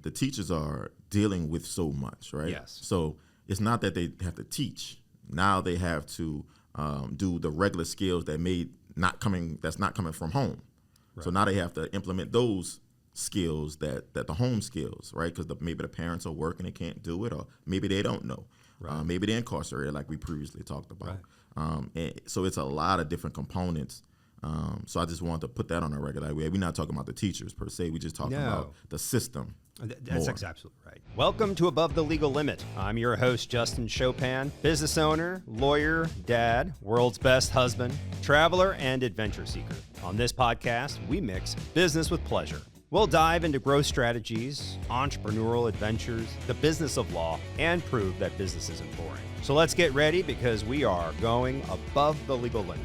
the teachers are dealing with so much, right? Yes. So it's not that they have to teach. Now they have to do the regular skills that's not coming from home. Right. So now they have to implement those skills that the home skills, right? Because maybe the parents are working and can't do it, or maybe they don't know. Right. Maybe they're incarcerated, like we previously talked about. Right. And so it's a lot of different components. So I just wanted to put that on a regular way. We're not talking about the teachers per se. We're just talking about the system. That's absolutely right. Welcome to Above the Legal Limit. I'm your host, Justin Chopin, business owner, lawyer, dad, world's best husband, traveler, and adventure seeker. On this podcast, we mix business with pleasure. We'll dive into growth strategies, entrepreneurial adventures, the business of law, and prove that business isn't boring. So let's get ready because we are going above the legal limit.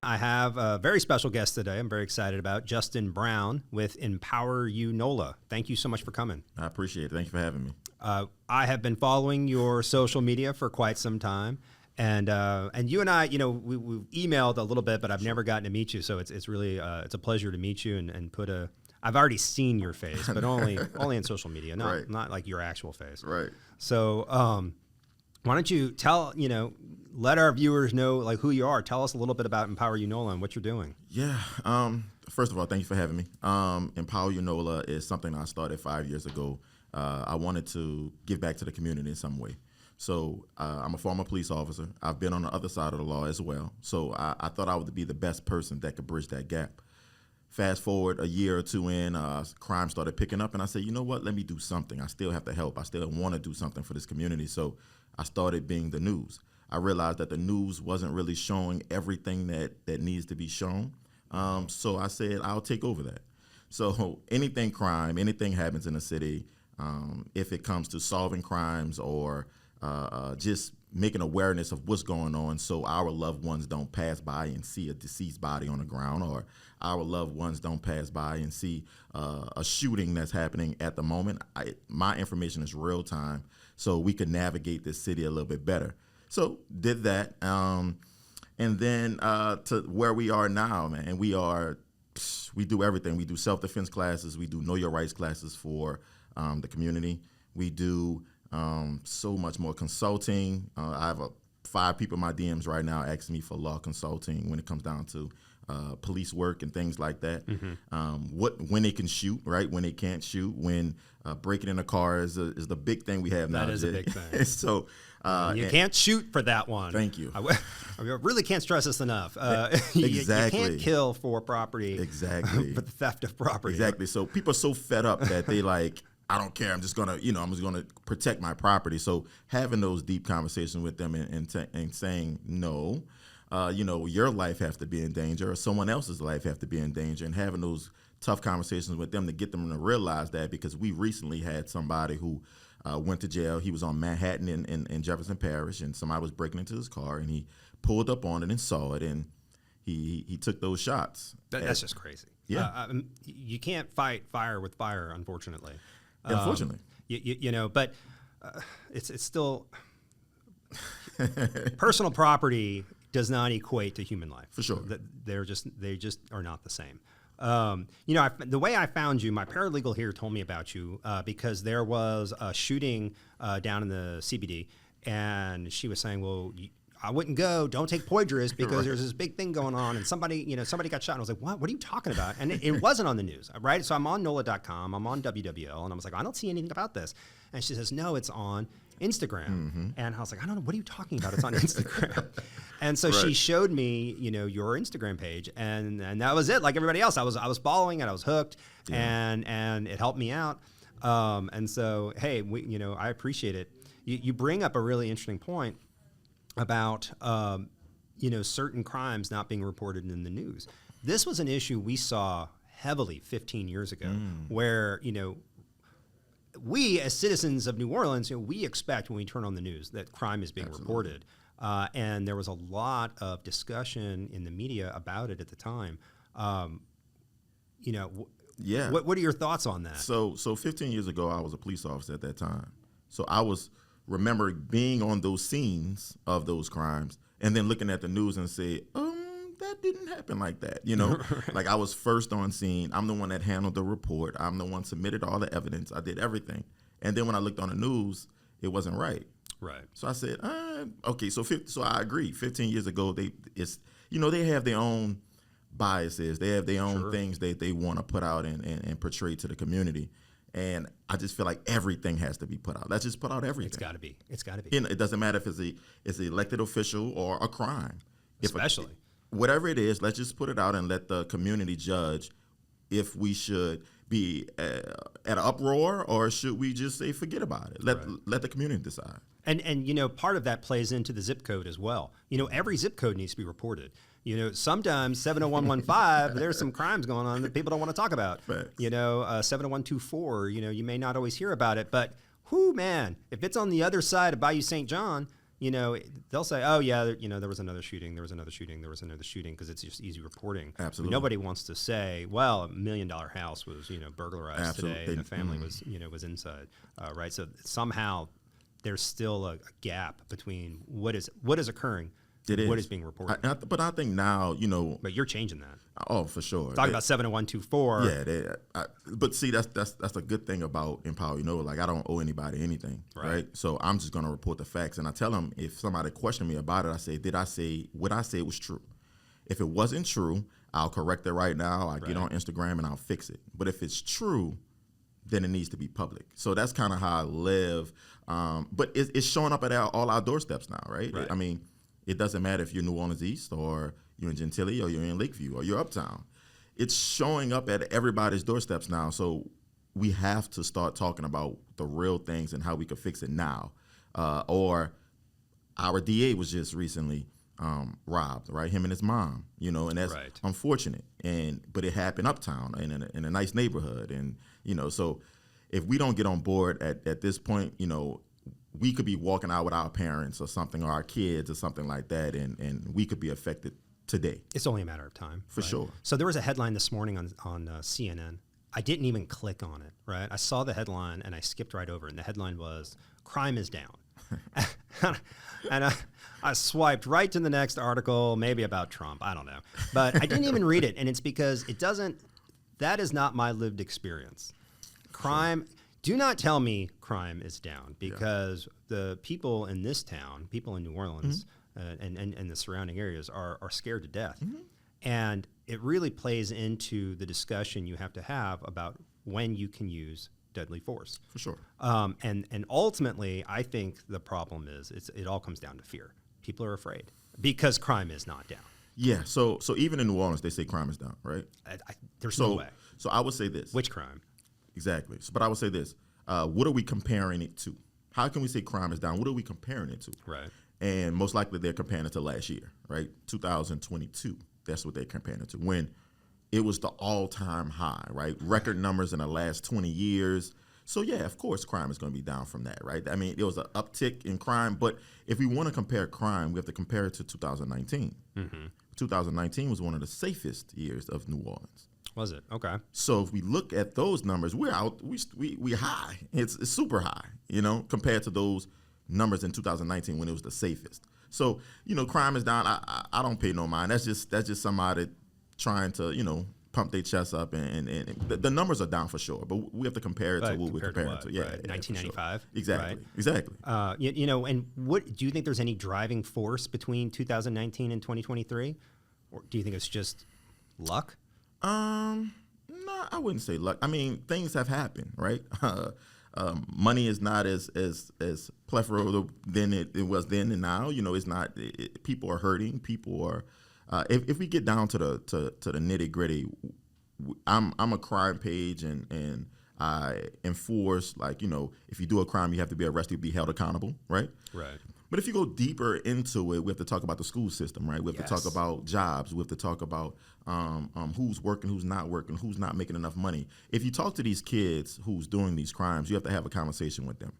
I have a very special guest today I'm very excited about, Justin Brown with Empower You Nola. Thank you so much for coming. I appreciate it. Thank you for having me. I have been following your social media for quite some time. And you and I, we've emailed a little bit, but I've never gotten to meet you. So it's really, it's a pleasure to meet you and I've already seen your face, but only in social media, not like your actual face. Right. So why don't you let our viewers know like who you are. Tell us a little bit about Empower You Nola and what you're doing. Yeah. First of all, thank you for having me. Empower You Nola is something I started 5 years ago. I wanted to give back to the community in some way. So I'm a former police officer. I've been on the other side of the law as well. So I thought I would be the best person that could bridge that gap. Fast forward a year or two in, crime started picking up, and I said, you know what, let me do something. I still have to help. I still want to do something for this community. So I started being the news. I realized that the news wasn't really showing everything that needs to be shown. So I said, I'll take over that. So anything crime, anything happens in the city, if it comes to solving crimes or just making awareness of what's going on so our loved ones don't pass by and see a deceased body on the ground, or our loved ones don't pass by and see a shooting that's happening at the moment. My information is real time, so we could navigate this city a little bit better. So did that, and then to where we are now, man. We do everything. We do self-defense classes. We do know your rights classes for the community. We do so much more consulting. I have 5 people in my DMs right now asking me for law consulting when it comes down to police work and things like that. Mm-hmm. When they can shoot, right? When they can't shoot, when breaking in a car is the big thing we have now. That is a big thing. So you can't shoot for that one. Thank you. I really can't stress this enough. Exactly. You can't kill for property. Exactly. For the theft of property. Exactly. So people are so fed up that they like, I don't care. I'm just gonna protect my property. So having those deep conversations with them and saying no, your life has to be in danger, or someone else's life has to be in danger, and having those tough conversations with them to get them to realize that, because we recently had somebody who went to jail. He was on Manhattan in Jefferson Parish, and somebody was breaking into his car, and he pulled up on it and saw it, and he took those shots. That's just crazy. Yeah, you can't fight fire with fire, unfortunately. Unfortunately, but it's still personal property does not equate to human life. For sure, they just are not the same. The way I found you, my paralegal here told me about you because there was a shooting down in the CBD, and she was saying, well, I wouldn't go. Don't take Poydras because there's this big thing going on, and somebody got shot. And I was like, what? What are you talking about? And it wasn't on the news, right? So I'm on NOLA.com. I'm on WWL, and I was like, I don't see anything about this. And she says, no, it's on Instagram. Mm-hmm. And I was like, I don't know. What are you talking about? It's on Instagram. And so she showed me, your Instagram page, and that was it. Like everybody else, I was following it. I was hooked, and it helped me out. And so, hey, I appreciate it. You bring up a really interesting point about certain crimes not being reported in the news. This was an issue we saw heavily 15 years ago, where we as citizens of New Orleans, we expect when we turn on the news that crime is being reported, and there was a lot of discussion in the media about it at the time. What are your thoughts on that? So 15 years ago, I was a police officer at that time. So I remember being on those scenes of those crimes and then looking at the news and say, that that didn't happen like that. You know, like I was first on scene. I'm the one that handled the report. I'm the one submitted all the evidence. I did everything. And then when I looked on the news, it wasn't right. Right. So I said, okay. So I agree. 15 years ago, they have their own biases. They have their own things that they want to put out and portray to the community. And I just feel like everything has to be put out. Let's just put out everything. It's got to be. It's got to be. You know, it doesn't matter if it's an elected official or a crime. Especially. Whatever it is, let's just put it out and let the community judge if we should be at an uproar or should we just say forget about it. Let the community decide. And you know, part of that plays into the zip code as well. You know, every zip code needs to be reported. You know, sometimes 70115, there's some crimes going on that people don't want to talk about. Facts. You know, 70124, you know, you may not always hear about it, but whoo, man, if it's on the other side of Bayou St. John, you know, they'll say, oh, yeah, you know, there was another shooting, because it's just easy reporting. Absolutely. But nobody wants to say, well, $1 million house was, you know, burglarized today and the family was, you know, was inside, right? So somehow there's still a gap between what is occurring. What is being reported. But I think now, you know. But you're changing that. Oh, for sure. Talking about 70124. Yeah. But see, that's a good thing about Empower You Nola. Like, I don't owe anybody anything, right? So I'm just going to report the facts. And I tell them, if somebody question me about it, I say, did I say what I said was true? If it wasn't true, I'll correct it right now. I'll get on Instagram and I'll fix it. But if it's true, then it needs to be public. So that's kind of how I live. But it's showing up at all our doorsteps now, right? I mean, it doesn't matter if you're New Orleans East or you're in Gentilly or you're in Lakeview or you're Uptown. It's showing up at everybody's doorsteps now. So we have to start talking about the real things and how we could fix it now. Or our DA was just recently robbed, right? Him and his mom, you know, and that's unfortunate. But it happened Uptown and in a nice neighborhood. And, you know, so if we don't get on board at this point, you know, we could be walking out with our parents or something, or our kids or something like that, and we could be affected today. It's only a matter of time. For sure. So there was a headline this morning on CNN. I didn't even click on it, right? I saw the headline and I skipped right over it. And the headline was, crime is down. And I swiped right to the next article, maybe about Trump. I don't know. But I didn't even read it. And it's because that is not my lived experience. Crime... Do not tell me crime is down, because the people in this town, people in New Orleans and the surrounding areas are scared to death. And it really plays into the discussion you have to have about when you can use deadly force. For sure. And ultimately, I think the problem is it all comes down to fear. People are afraid because crime is not down. Yeah. So even in New Orleans, they say crime is down, right? There's no way. So I would say this. Which crime? Exactly. But I would say this. What are we comparing it to? How can we say crime is down? What are we comparing it to? Right. And most likely they're comparing it to last year, right? 2022. That's what they're comparing it to, when it was the all-time high, right? Record numbers in the last 20 years. So, yeah, of course crime is going to be down from that, right? I mean, it was an uptick in crime. But if we want to compare crime, we have to compare it to 2019. 2019 was one of the safest years of New Orleans. Was it? Okay. So if we look at those numbers, we're high. It's super high, you know, compared to those numbers in 2019 when it was the safest. So, you know, crime is down. I don't pay no mind. That's just somebody trying to, you know, pump their chest up, and the numbers are down for sure. But we have to compare it to what we're comparing to. Yeah, 1995. Sure. Exactly. Right? Exactly. You know, and what do you think? There's any driving force between 2019 and 2023, or do you think it's just luck? No, I wouldn't say luck. I mean, things have happened, right? Money is not as plethora than it was then and now. You know, it's not. People are hurting. People are. If we get down to the nitty gritty, I'm a crime page, and I enforce, like, you know, if you do a crime, you have to be arrested, be held accountable, right? Right. But if you go deeper into it, we have to talk about the school system, right? We have to talk about jobs. We have to talk about who's working, who's not working, who's not making enough money. If you talk to these kids who's doing these crimes, you have to have a conversation with them.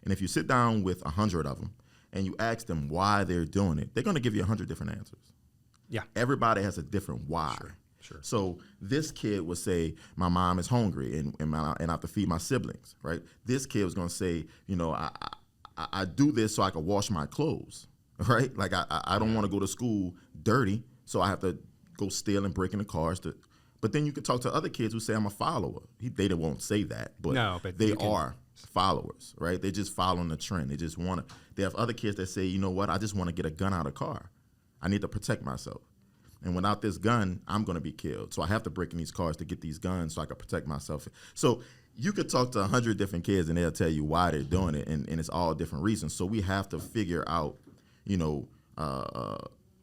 And if you sit down with 100 of them and you ask them why they're doing it, they're going to give you 100 different answers. Yeah. Everybody has a different why. Sure. So this kid would say, my mom is hungry and I have to feed my siblings, right? This kid was going to say, you know, I do this so I can wash my clothes, right? Like I don't want to go to school dirty, so I have to go stealing, breaking the cars. But then you could talk to other kids who say, I'm a follower. They won't say that, but they are followers, right? They're just following the trend. They just want to. They have other kids that say, you know what? I just want to get a gun out of the car. I need to protect myself. And without this gun, I'm going to be killed. So I have to break in these cars to get these guns so I can protect myself. So you could talk to 100 different kids and they'll tell you why they're doing it, and it's all different reasons. So we have to figure out,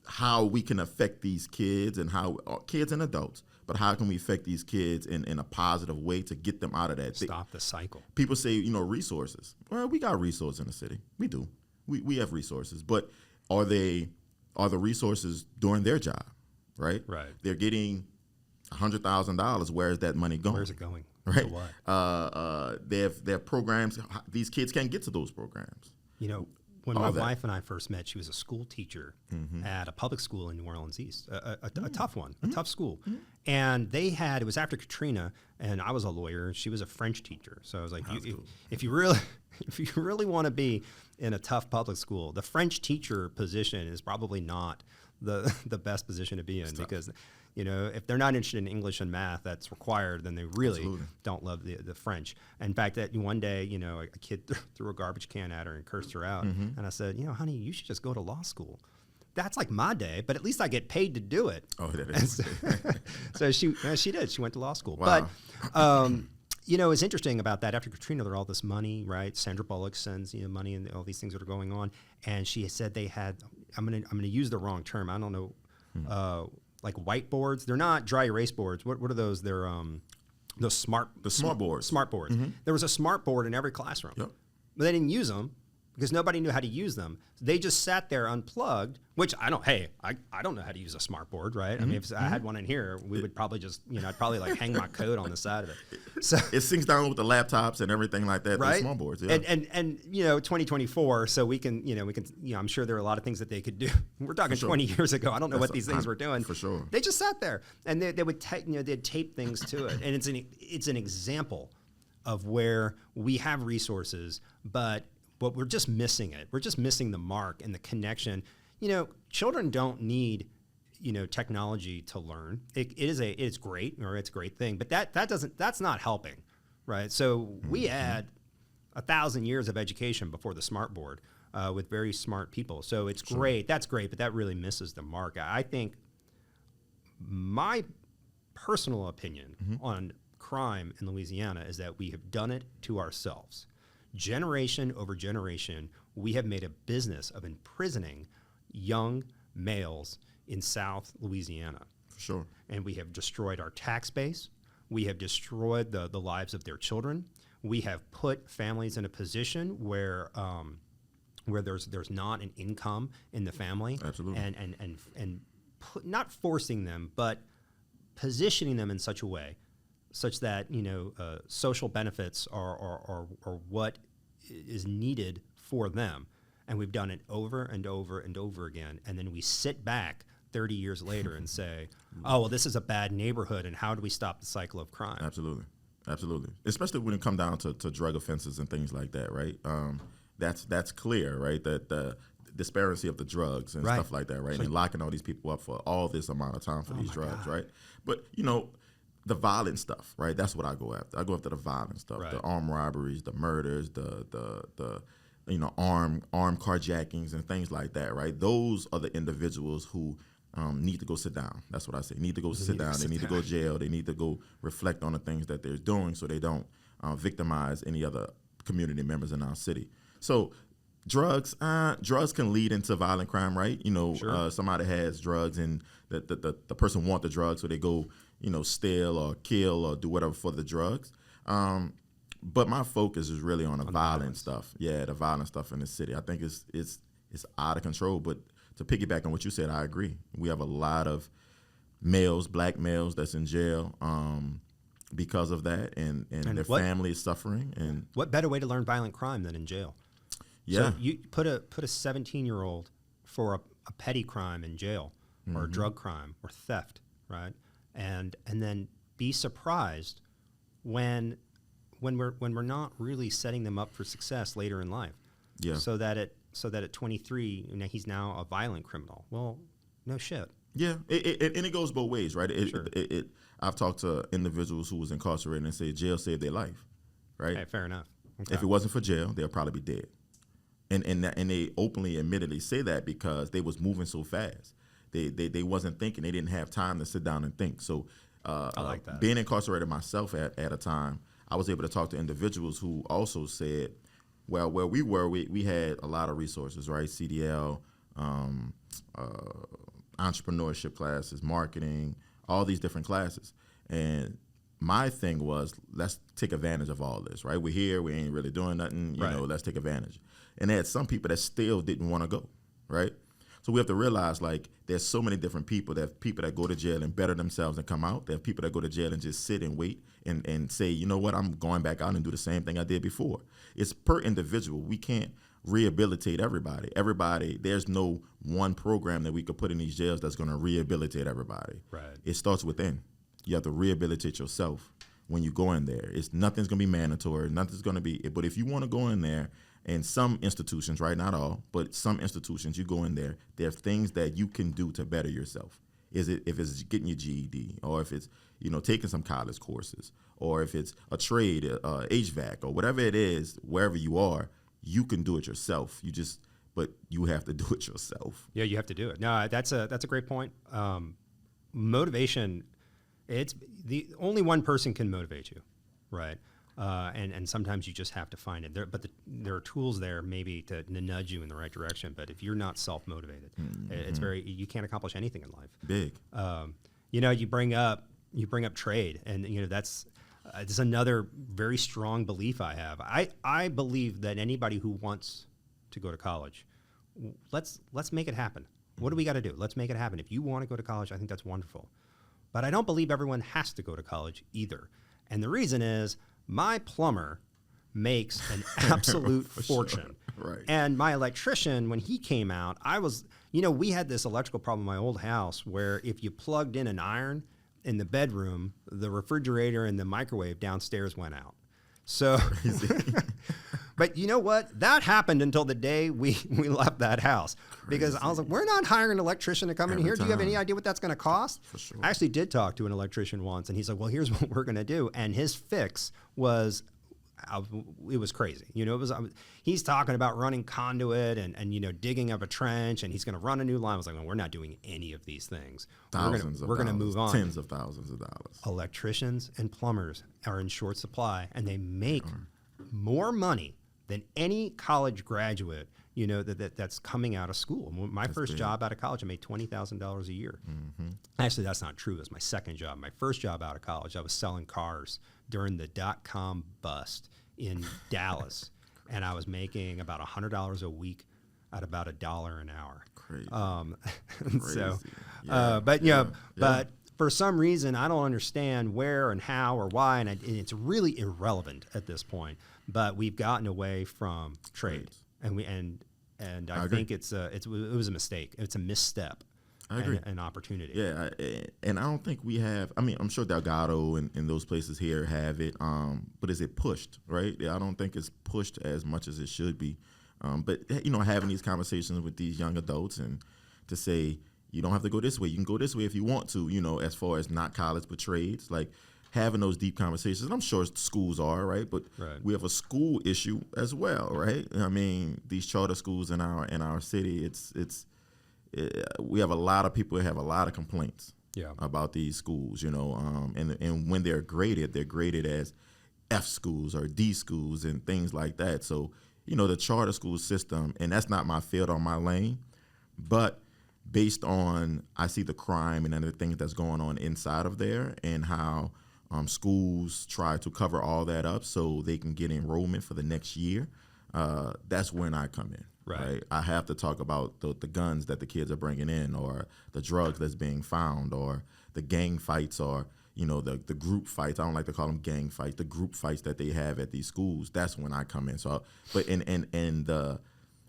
how we can affect these kids and how kids and adults, but how can we affect these kids in a positive way to get them out of that? Stop the cycle. People say, resources. Well, we got resources in the city. We do. We have resources, but are the resources doing their job? Right. They're getting $100,000. Where is that money going? Where's it going? Right. To what? They have programs. These kids can't get to those programs. When my wife and I first met, she was a school teacher at a public school in New Orleans East, a tough one, a tough school. And it was after Katrina, and I was a lawyer, and she was a French teacher. So I was like, if you really want to be in a tough public school, the French teacher position is probably not the best position to be in, because if they're not interested in English and math that's required, then they really don't love the French. In fact, that one day, a kid threw a garbage can at her and cursed her out. And I said, honey, you should just go to law school. That's like my day, but at least I get paid to do it. Oh, that is. So she did. She went to law school. Wow. But it's interesting about that. After Katrina, there all this money, right? Sandra Bullock sends money and all these things that are going on. And she had said they had. I'm gonna use the wrong term. I don't know. Like whiteboards. They're not dry erase boards. What are those? They're those smart boards. Smart boards. There was a smart board in every classroom. Yep. But they didn't use them because nobody knew how to use them. They just sat there unplugged, which I don't know how to use a smart board, right? I mean, if I had one in here, we would probably just, I'd probably like hang my coat on the side of it. So it syncs down with the laptops and everything like that. Right. The small boards, yeah. And 2024, so we can, I'm sure there are a lot of things that they could do. We're talking 20 years ago. I don't know what these things were doing. For sure. They just sat there and they would they'd tape things to it. And it's an example of where we have resources, but we're just missing it. We're just missing the mark and the connection. Children don't need, technology to learn. It's great, or it's a great thing, but that's not helping, right? So we had 1,000 years of education before the smart board with very smart people. So it's great. That's great, but that really misses the mark. I think my personal opinion on crime in Louisiana is that we have done it to ourselves. Generation over generation, we have made a business of imprisoning young males in South Louisiana. For sure. And we have destroyed our tax base. We have destroyed the lives of their children. We have put families in a position where there's not an income in the family. Absolutely. And not forcing them, but positioning them in such a way such that social benefits are what is needed for them, and we've done it over and over and over again, and then we sit back 30 years later and say, "Oh, well, this is a bad neighborhood, and how do we stop the cycle of crime?" Absolutely, especially when it comes down to drug offenses and things like that, right? That's clear, right? That the disparity of the drugs and stuff like that, right? And locking all these people up for all this amount of time for these drugs, right? But the violent stuff, right? That's what I go after. I go after the violent stuff, the armed robberies, the murders, the armed carjackings and things like that, right? Those are the individuals who need to go sit down. That's what I say. Need to go sit down. They need to go to jail. They need to go reflect on the things that they're doing so they don't victimize any other community members in our city. So drugs can lead into violent crime, right? Somebody has drugs and the person want the drugs, so they go steal or kill or do whatever for the drugs. But my focus is really on the violent stuff. Yeah, the violent stuff in the city. I think it's out of control. But to piggyback on what you said, I agree. We have a lot of black males that's in jail because of that, and their family is suffering. And what better way to learn violent crime than in jail? Yeah. So you put a 17-year-old for a petty crime in jail, or a drug crime or theft, right? And then be surprised when we're not really setting them up for success later in life. Yeah. So that at 23, he's now a violent criminal. Well, no shit. Yeah, and it goes both ways, right? I've talked to individuals who was incarcerated and say jail saved their life, right? Hey, fair enough. Okay. If it wasn't for jail, they'll probably be dead. And they openly, admittedly say that because they was moving so fast. They wasn't thinking. They didn't have time to sit down and think. So I like that. being incarcerated myself at a time, I was able to talk to individuals who also said, well, where we were, we had a lot of resources, right? CDL, entrepreneurship classes, marketing, all these different classes. And my thing was, let's take advantage of all this, right? We're here, we ain't really doing nothing, you know, let's take advantage. And they had some people that still didn't want to go, right? So we have to realize, like, there's so many different people. There have people that go to jail and better themselves and come out. There have people that go to jail and just sit and wait and say, you know what, I'm going back out and do the same thing I did before. It's per individual. We can't rehabilitate everybody. There's no one program that we could put in these jails that's going to rehabilitate everybody. Right. It starts within. You have to rehabilitate yourself when you go in there. Nothing's going to be mandatory. Nothing's going to be. But if you want to go in there, and some institutions, right, not all, but some institutions, you go in there, there are things that you can do to better yourself. If it's getting your GED, or if it's, you know, taking some college courses, or if it's a trade, HVAC, or whatever it is, wherever you are, you can do it yourself. But you have to do it yourself. Yeah, you have to do it. No, that's a great point. Motivation, it's only one person can motivate you, right? And sometimes you just have to find it. There are tools there maybe to nudge you in the right direction. But if you're not self-motivated, it's you can't accomplish anything in life. Big. You know, you bring up trade, and you know that's another very strong belief I have. I believe that anybody who wants to go to college, let's make it happen. What do we got to do? Let's make it happen. If you want to go to college, I think that's wonderful. But I don't believe everyone has to go to college either. And the reason is, my plumber makes an absolute fortune. Sure. Right. And my electrician, when he came out, we had this electrical problem in my old house where if you plugged in an iron in the bedroom, the refrigerator and the microwave downstairs went out. So, but you know what? That happened until the day we left that house. Because I was like, we're not hiring an electrician to come in here. Do you have any idea what that's going to cost? For sure. I actually did talk to an electrician once, and he's like, well, here's what we're going to do. And his fix was, it was crazy. You know, he's talking about running conduit and you know, digging up a trench, and he's going to run a new line. I was like, well, we're not doing any of these things. We're going to move on. Tens of thousands of dollars. Electricians and plumbers are in short supply, and they make more money than any college graduate, you know, that's coming out of school. My first job out of college, I made $20,000 a year. Mm-hmm. Actually, that's not true. It was my second job. My first job out of college, I was selling cars during the dot-com bust in Dallas, and I was making about $100 a week at about $1 an hour. Crazy. Crazy. So, yeah. But for some reason, I don't understand where and how or why, and it's really irrelevant at this point. But we've gotten away from trade, and I think it was a mistake. It's a misstep. I agree. An opportunity. Yeah, and I don't think we have. I mean, I'm sure Delgado and those places here have it, but is it pushed? Right? Yeah, I don't think it's pushed as much as it should be. But you know, having these conversations with these young adults and to say you don't have to go this way. You can go this way if you want to. You know, as far as not college but trades, like having those deep conversations. And I'm sure schools are right, but we have a school issue as well, right? I mean, these charter schools in our city, we have a lot of people who have a lot of complaints about these schools, you know, and when they're graded as F schools or D schools and things like that. So, you know, the charter school system, and that's not my field or my lane, but based on, I see the crime and other things that's going on inside of there and how schools try to cover all that up so they can get enrollment for the next year. That's when I come in. Right. I have to talk about the guns that the kids are bringing in, or the drugs that's being found, or the gang fights, or you know the group fights. I don't like to call them gang fights. The group fights that they have at these schools. That's when I come in. So, but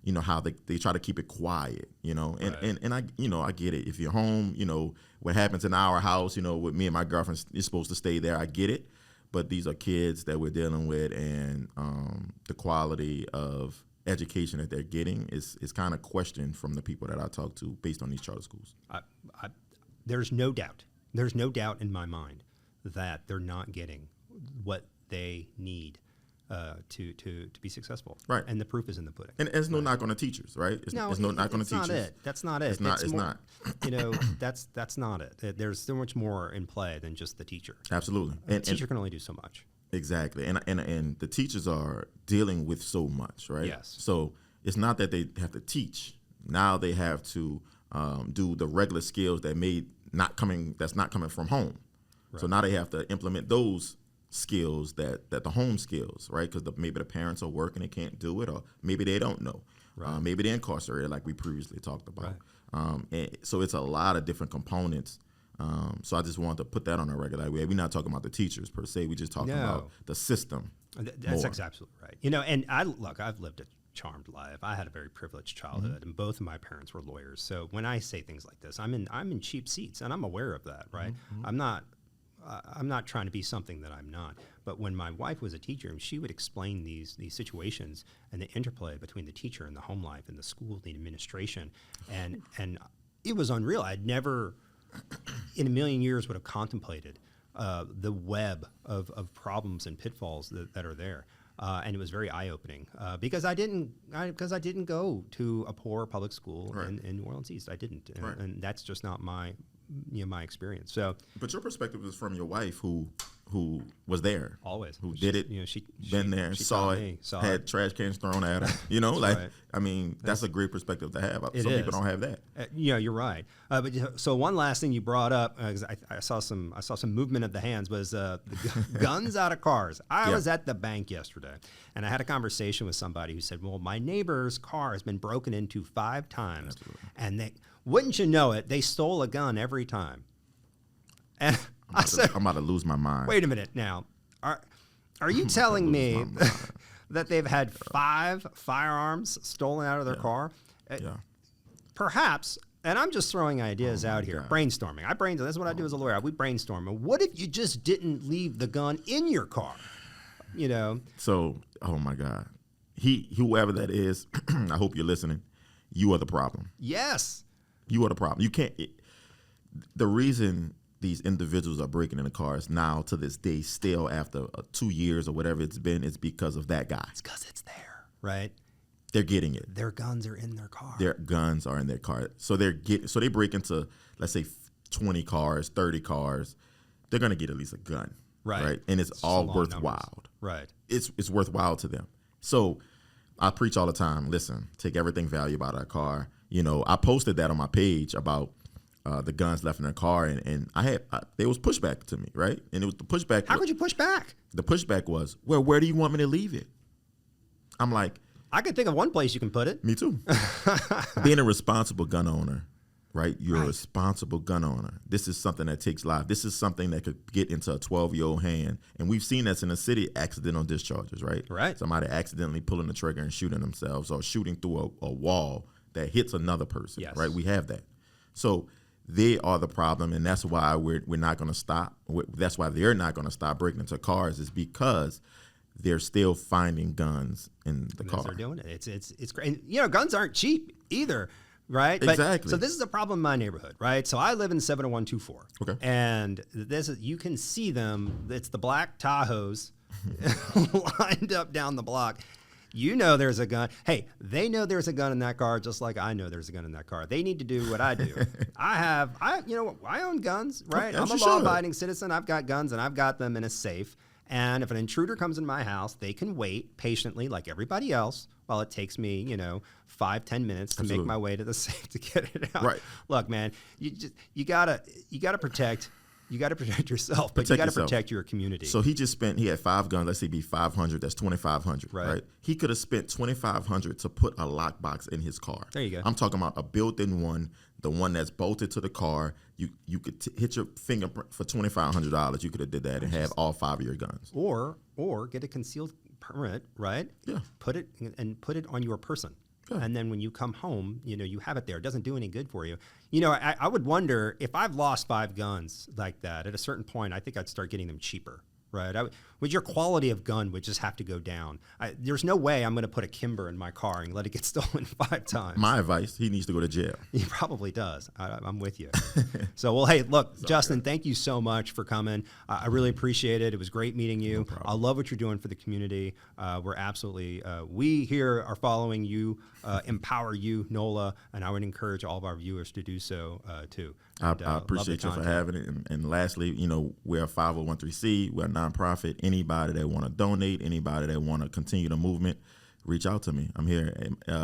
you know how they try to keep it quiet. You know, and I get it. If you're home, you know what happens in our house. You know, with me and my girlfriend, you're supposed to stay there. I get it. But these are kids that we're dealing with, and the quality of education that they're getting is kind of questioned from the people that I talk to based on these charter schools. there's no doubt. There's no doubt in my mind that they're not getting what they need to be successful. Right. And the proof is in the pudding. And it's no knock on the teachers, right? It's no knock on the teachers. That's not it. That's not it. It's not. You know, that's not it. There's so much more in play than just the teacher. Absolutely. The teacher can only do so much. Exactly. And the teachers are dealing with so much, right? Yes. So it's not that they have to teach. Now they have to do the regular skills that's not coming from home. Right. So now they have to implement those skills that the home skills, right? Because maybe the parents are working and can't do it, or maybe they don't know. Right. Maybe they're incarcerated, like we previously talked about. Right. And so it's a lot of different components. So I just wanted to put that on a regular way. We're not talking about the teachers per se. We're just talking about the system. That's absolutely right. You know, and I've lived a charmed life. I had a very privileged childhood, and both of my parents were lawyers. So when I say things like this, I'm in cheap seats, and I'm aware of that, right? I'm not trying to be something that I'm not. But when my wife was a teacher, she would explain these situations and the interplay between the teacher and the home life and the school, the administration, and it was unreal. I'd never, in a million years, would have contemplated the web of problems and pitfalls that are there. And it was very eye-opening because I didn't go to a poor public school in New Orleans East. I didn't, and that's just not my experience. So, but your perspective is from your wife who was there always, who did it. You know, she saw it, had trash cans thrown at her. You know, like right. I mean, that's a great perspective to have. Some people don't have that. Yeah, you're right. But so one last thing you brought up, because I saw some movement of the hands, was the guns out of cars. I was at the bank yesterday, and I had a conversation with somebody who said, "Well, my neighbor's car has been broken into 5 times, and they." Wouldn't you know it, they stole a gun every time. And I said, I'm about to lose my mind. Wait a minute now. Are you telling me that they've had 5 firearms stolen out of their car? Yeah. Perhaps, and I'm just throwing ideas out here, brainstorming. That's what I do as a lawyer. We brainstorm. And what if you just didn't leave the gun in your car? You know? So, oh my God. Whoever that is, I hope you're listening. You are the problem. Yes. You are the problem. You can't. The reason these individuals are breaking into cars now to this day, still after 2 years or whatever it's been, is because of that guy. It's because it's there, right? They're getting it. Their guns are in their car. Their guns are in their car. So they break into, let's say, 20 cars, 30 cars. They're gonna get at least a gun, right? And it's all worthwhile, right? It's worthwhile to them. So I preach all the time. Listen, take everything valuable out of that car. You know, I posted that on my page about the guns left in their car, and there was pushback to me, right? And it was the pushback. How could you push back? The pushback was, well, where do you want me to leave it? I'm like, I could think of one place you can put it. Me too. Being a responsible gun owner, right? You're a responsible gun owner. This is something that takes life. This is something that could get into a 12-year-old hand. And we've seen this in the city, accidental discharges, right? Right. Somebody accidentally pulling the trigger and shooting themselves, or shooting through a wall that hits another person, right? We have that. So they are the problem, and that's why we're not going to stop. That's why they're not going to stop breaking into cars, is because they're still finding guns in the car. They're doing it. It's great. And, you know, guns aren't cheap either, right? Exactly. So this is a problem in my neighborhood, right? So I live in 70124. Okay. And you can see them. It's the black Tahoes lined up down the block. You know there's a gun. Hey, they know there's a gun in that car just like I know there's a gun in that car. They need to do what I do. I own guns, right? I'm a law-abiding citizen. I've got guns, and I've got them in a safe. And if an intruder comes in my house, they can wait patiently like everybody else while it takes me, 5-10 minutes to make my way to the safe to get it out. Right. Look, man, you gotta protect yourself, but you gotta protect your community. So he had 5 guns. Let's say be 500. That's 2,500. Right. He could have spent 2,500 to put a lockbox in his car. There you go. I'm talking about a built-in one, the one that's bolted to the car. You could hit your fingerprint for $2,500. You could have did that and have all 5 of your guns. Or get a concealed permit, right? Yeah. Put it on your person. Yeah. And then when you come home, you have it there. It doesn't do any good for you. I would wonder if I've lost 5 guns like that, at a certain point, I think I'd start getting them cheaper, right? With your quality of gun would just have to go down. There's no way I'm going to put a Kimber in my car and let it get stolen 5 times. My advice, he needs to go to jail. He probably does. I'm with you. So, well, hey, look, Justin, thank you so much for coming. I really appreciate it. It was great meeting you. No problem. I love what you're doing for the community. We're absolutely, we here are following you, Empower You Nola, and I would encourage all of our viewers to do so too. I appreciate you for having it. And lastly, you know, we're a 501c. We're a nonprofit. Anybody that want to donate, anybody that want to continue the movement, reach out to me. I'm here.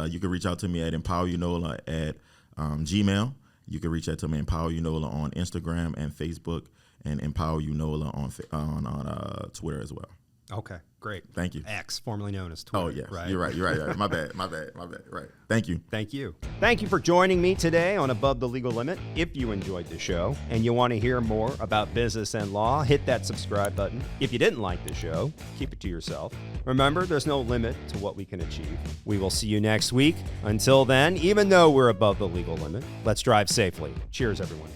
You can reach out to me at Empower You Nola at Gmail. You can reach out to me Empower You Nola on Instagram and Facebook, and Empower You Nola on Twitter as well. Okay, great. Thank you. X, formerly known as Twitter. Oh, yeah. Right? You're right. My bad. Right. Thank you. Thank you. Thank you for joining me today on Above the Legal Limit. If you enjoyed the show and you want to hear more about business and law, hit that subscribe button. If you didn't like the show, keep it to yourself. Remember, there's no limit to what we can achieve. We will see you next week. Until then, even though we're above the legal limit, let's drive safely. Cheers, everyone.